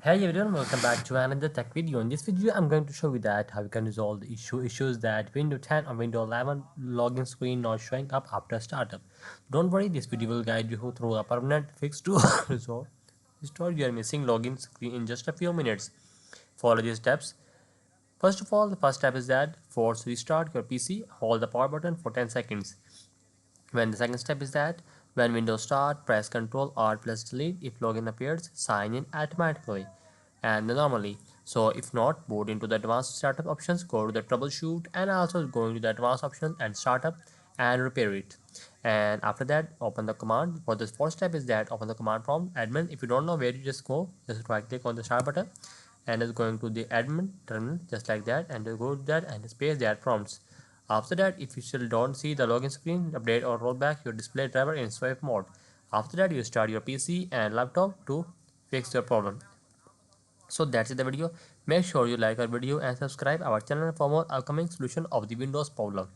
Hey everyone, welcome back to another tech video. In this video, I'm going to show you that how you can resolve the issues that Windows 10 or Windows 11 login screen not showing up after startup. Don't worry, this video will guide you through a permanent fix to restore your missing login screen in just a few minutes. Follow these steps. First of all, the first step is that force restart your PC. Hold the power button for 10 seconds. When the second step is that when Windows start, press Ctrl Alt Delete. If login appears, sign in automatically and normally. So if not, boot into the advanced startup options, go to the troubleshoot and also go into the advanced options and startup and repair it. And after that, open the command. For the fourth step is that open the command prompt admin. If you don't know where you just go, just right click on the start button and it's going to the admin terminal just like that, and you go to that and space that prompts. After that, if you still don't see the login screen, update or roll back your display driver in swipe mode. After that, you start your PC and laptop to fix your problem. So that's it the video. Make sure you like our video and subscribe our channel for more upcoming solution of the Windows problem.